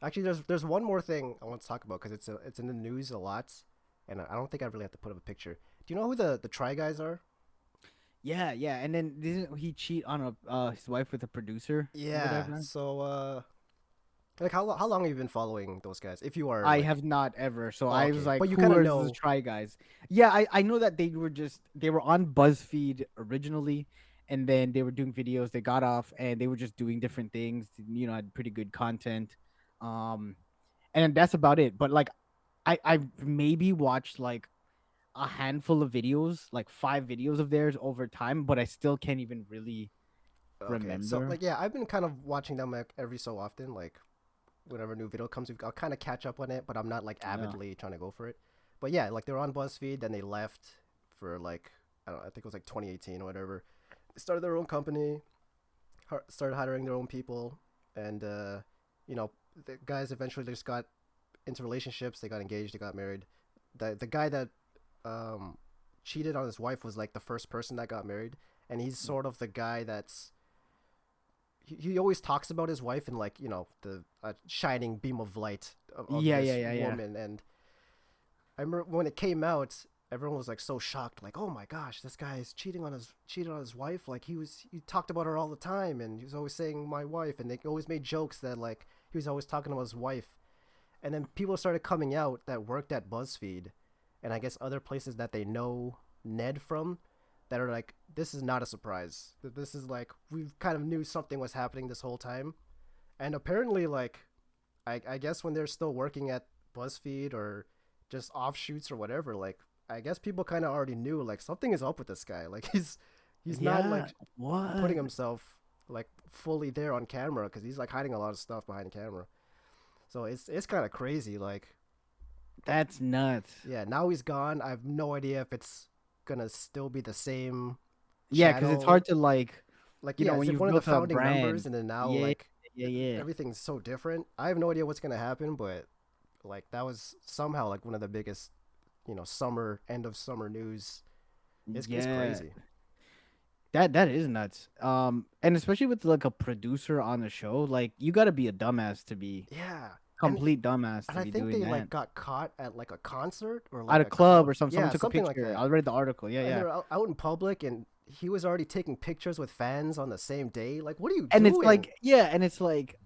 Actually, there's one more thing I want to talk about because it's in the news a lot, and I don't think I really have to put up a picture. Do you know who the Try Guys are? Yeah, yeah. And then didn't he cheat on a his wife with a producer or Yeah. whatever? So like how long have you been following those guys? If you are I like, have not ever. So oh, I was okay, like, but you who kind of are the know, Try Guys? Yeah, I know that they were on BuzzFeed originally, and then they were doing videos. They got off, and they were just doing different things. Had pretty good content. Um, and that's about it. But like, I've maybe watched like a handful of videos, like 5 videos of theirs over time, but I still can't even really okay, so remember. like yeah, I've been kind of watching them like every so often, like whenever a new video comes, I'll kind of catch up on it, but I'm not like Yeah. avidly trying to go for it. But yeah, like they're on BuzzFeed, then they left for like I don't know, I think it was like 2018 or whatever. They started their own company, started hiring their own people, and you know, the guys eventually just got into relationships. They got engaged. They got married. The guy that um, cheated on his wife was like the first person that got married, and he's sort of the guy that's he always talks about his wife in like the shining beam of light of Yeah, yeah, this yeah, yeah. woman. And I remember when it came out, everyone was like so shocked, like, oh my gosh, this guy is cheating on his wife. Like he talked about her all the time, and he was always saying my wife, and they always made jokes that like he was always talking about his wife. And then people started coming out that worked at BuzzFeed, and I guess other places that they know Ned from, that are like, this is not a surprise. This is like we kind of knew something was happening this whole time, and apparently like I guess when they're still working at BuzzFeed or just offshoots or whatever, like I guess people kind of already knew like something is up with this guy. Like he's not Yeah. like putting What? himself like fully there on camera because he's like hiding a lot of stuff behind camera. So it's kind of crazy. Like That's nuts. yeah, now he's gone. I have no idea if it's gonna still be the same Yeah, because it's hard channel. to like, Like yeah, as when if you've one of the built a founding members, brand. and then now Yeah, like yeah, yeah, everything's so different. I have no idea what's gonna happen, but like that was somehow like one of the biggest, summer end of summer news. It's yeah. crazy. That is nuts. And especially with like a producer on the show, like you got to be a dumbass to be Yeah, and complete dumbass and to I be think doing they that like got caught at like a concert or at like a a club club. or something. Someone Yeah, took a something like picture. that. I read the article. Yeah, And yeah. they're out in public, and he was already taking pictures with fans on the same day. Like, what are you And it's doing? like, yeah, and it's like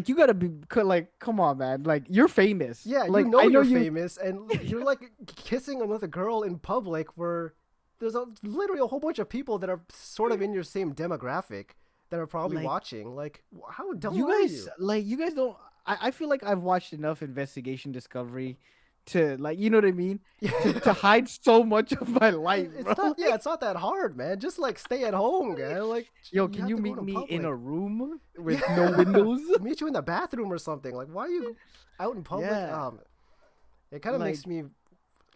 you gotta be like, come on, man, like you're famous. Yeah, you Like know I know you're you. famous, and you're like kissing another girl in public where there's literally a whole bunch of people that are sort of in your same demographic that are probably Like watching. Like, how dumb you are guys, you? you guys don't. I feel like I've watched enough Investigation Discovery to, like, you know what I mean, to Yeah, hide so much of my life, bro. it's not. Yeah, it's not that hard, man. Just like stay at home, guy. Like, Yo, you can have you to go meet to me in public. a room with no Yeah, windows? meet you in the bathroom or something. Like, why are you out in public? Yeah, It kind of like, makes me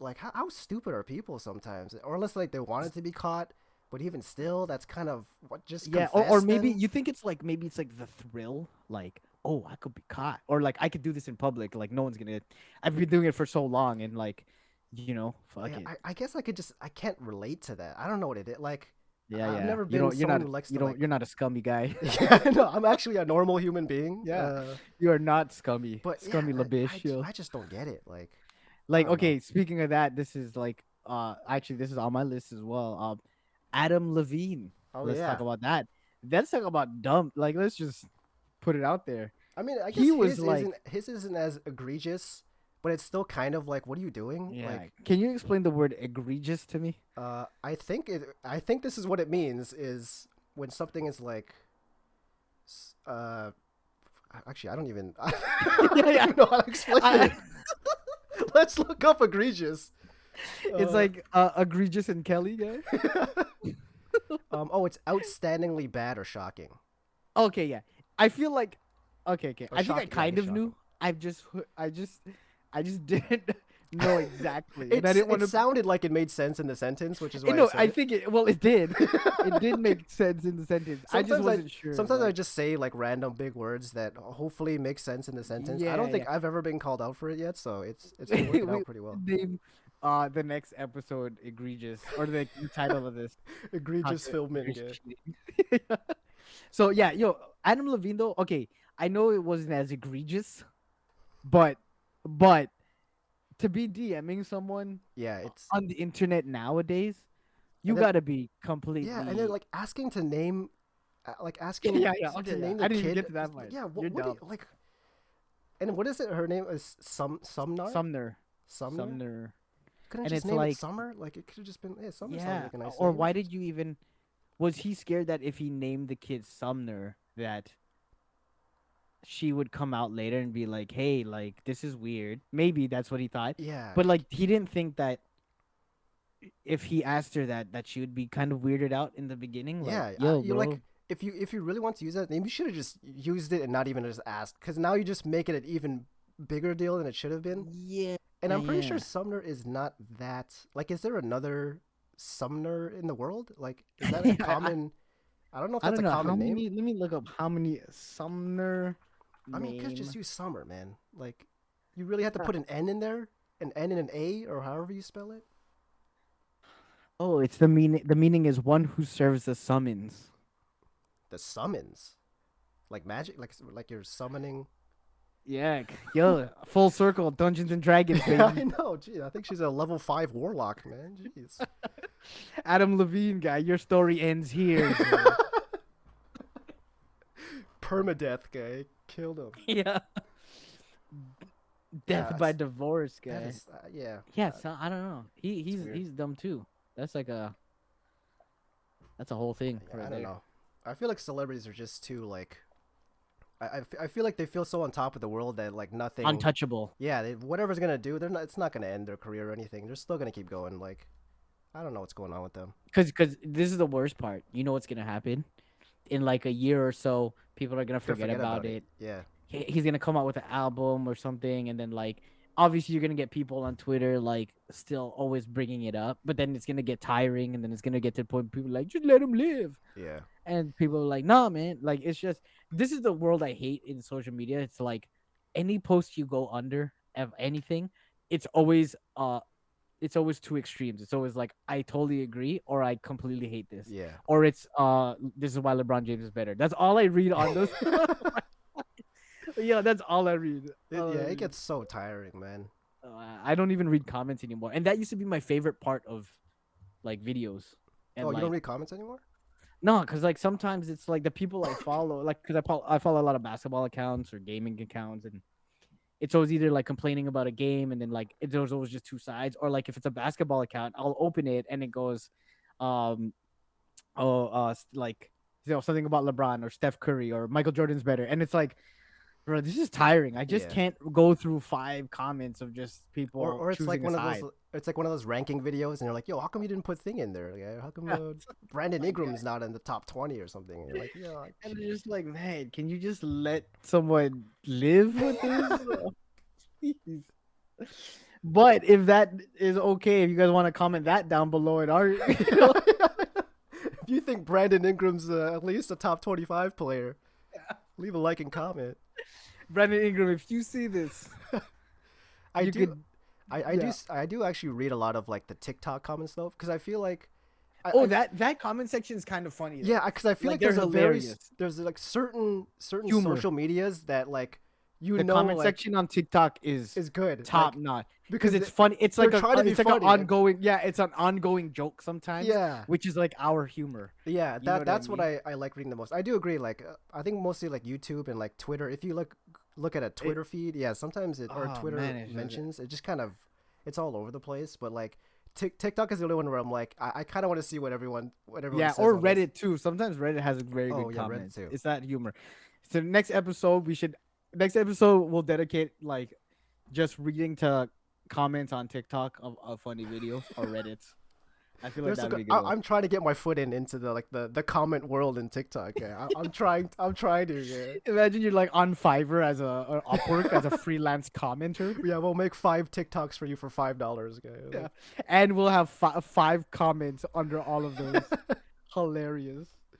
like, how stupid are people sometimes? Or unless like they wanted to be caught, but even still, that's kind of what. Just yeah, or confess maybe then. you think it's like, maybe it's like the thrill, like, oh, I could be caught, or like I could do this in public, like no one's gonna. I've been doing it for so long, and like, fuck Yeah, it. I guess I can't relate to that. I don't know what it is. Like, Yeah, I've yeah. never You been don't. You're not. someone who likes You to don't. like. You're not a scummy guy. Yeah, no, I'm actually a normal human being. Yeah, you are not scummy, But yeah, scummy labish. Yo. I just don't get it. Like, I Like, don't know. okay, speaking of that, this is like, actually, this is on my list as well. Adam Levine. Oh Let's talk yeah. about that. Let's talk about dumb. Like, let's just put it out there. I mean, I guess He was like, his isn't as egregious, but it's still kind of like, what are you doing? yeah. Like, Can you explain the word egregious to me? I think this is what it means is when something is like, uh, actually, I don't even I Yeah, don't yeah. even know how to explain I, it. Let's look up egregious. it's Uh, like, egregious and Kelly guy. oh, it's outstandingly bad or shocking. Okay, yeah. I feel like, okay, okay. Or I think I shocking. Yeah, I kind guess of shocking. knew. I just, I just didn't know exactly, and I didn't want It to. sounded like it made sense in the sentence, which is You why I know, said I it. think it. Well, it did. It did Okay. make sense in the sentence. I just Sometimes I wasn't sure. sometimes I Like, just say like random big words that hopefully make sense in the sentence. I yeah, don't think yeah. I've ever been called out for it yet, so it's been working We out pretty well. name the next episode egregious, or the title of this how Egregious to filming. embrace Yeah. cheating. So yeah, yo, Adam Levine though. Okay, I know it wasn't as egregious, but but to be DMing someone Yeah, it's on the internet nowadays, and you then gotta be yeah, and then completely. like asking to name, like asking Yeah, yeah, to okay, yeah. name the I didn't even kid. get to that Like, part. yeah, You're what do you dumb. like? And what is it? Her name is Sumnar. Sumner, Sumner. Sumner, Couldn't and just it's name it like, Summer? Like it could have just been, yeah, Summer sounds yeah. like a nice Or name. why did you even? Was he scared that if he named the kid Sumner, that she would come out later and be like, "Hey, like this is weird." Maybe that's what he thought, Yeah, but like he didn't think that if he asked her that she would be kind of weirded out in the beginning. Like, yeah. yo, You bro. like if you really want to use that name, you should have just used it and not even just asked, because now you just make it an even bigger deal than it should have been. Yeah, And I'm pretty sure yeah. Sumner is not that. Like, is there another Sumner in the world? Like, is that a Yeah, common? I don't know if I that's don't a know how common name. many. Let me look up how many Sumner I mean, you could just name. use Summer, man. Like, you really have to put an N in there, an N and an A, or however you spell it. Oh, it's the meaning. The meaning is one who serves a summons. The summons, like magic, like you're summoning. Yeah, yo, full circle, Dungeons and Dragons, Yeah, I baby. know. Gee, I think she's a level 5 warlock, man. Jeez. Adam Levine guy, your story ends here. So. Permadeath guy killed him. Yeah, Yeah, death by divorce that guy. is yeah. Yeah, so I don't know. It's weird. He's dumb too. That's like a that's a whole thing Yeah, I right don't there. know. I feel like celebrities are just too like. I feel like they feel so on top of the world that like nothing. Untouchable. Yeah, whatever's gonna do, they're not. It's not gonna end their career or anything. They're still gonna keep going. Like, I don't know what's going on with them. Because this is the worst part. You know what's gonna happen in like a year or so. People are gonna Gonna forget forget about about it. it. Yeah, He's gonna come out with an album or something, and then like obviously you're gonna get people on Twitter like still always bringing it up, but then it's gonna get tiring, and then it's gonna get to the point where people are like just let him live, yeah, and people are like nah, man, like it's just this is the world I hate in social media. It's like any post you go under of anything, it's always it's always two extremes. It's always like I totally agree or I completely hate this. yeah. Or it's this is why LeBron James is better. That's all I read on those. Yeah, that's all I read. All I Yeah, it read. gets so tiring, man. I don't even read comments anymore. And that used to be my favorite part of like videos. Oh, And you don't like read comments anymore? no, cuz like sometimes it's like the people I follow like cuz I follow a lot of basketball accounts or gaming accounts, and it's always either like complaining about a game and then like there's always just two sides, or like if it's a basketball account, I'll open it and it goes um like something about LeBron or Steph Curry or Michael Jordan's better, and it's like bro, this is tiring. I just Yeah. can't go through 5 comments of just people Or it's like choosing a one of those. side. It's like one of those ranking videos, and you're like, "Yo, how come you didn't put Thing in there? Yeah, how come Yeah, Brandon my God. Ingram's not in the top 20 or something?" And you're like, "Yeah, And they're just like, man, can you just let someone live with this? Please. But if that is okay, if you guys want to comment that down below in our, if you think Brandon Ingram's at least a top 25 player, leave a like and comment." Brandon Ingram, if you see this, I you do, could, do, yeah. I do actually read a lot of like the TikTok comment stuff, because I feel like, Oh, that comment section is kind of funny. Though. yeah, because I feel Like like they're there's hilarious. there's like certain Humor. social medias that like The comment like section on TikTok is good, top like notch because because it's funny. It's they're like trying to be it's like an funny. ongoing, yeah, it's an ongoing joke sometimes, Yeah, which is like our humor. yeah, You know what I that's what mean? I like reading the most. I do agree. Like, I think mostly like YouTube and like Twitter. If you look at a It, Twitter feed, yeah, sometimes it or oh Twitter man, it's just, mentions it just kind of it's all over the place. But like TikTok is the only one where I'm like I kind of want to see what everyone yeah, says or on this. Reddit too. Sometimes Reddit has very Oh good yeah, Reddit comments. too. It's that humor. So next episode we'll dedicate like just reading to comments on TikTok of funny videos or Reddit's. I feel like There's that'd like be a good one. I'm trying to get my foot into the like the comment world in TikTok. Yeah, I'm trying to. Yeah. Imagine you're like on Fiverr as a or Upwork as a freelance commenter. Yeah, we'll make 5 TikToks for you for $5, guys. Yeah, and we'll have 5 comments under all of those. Hilarious.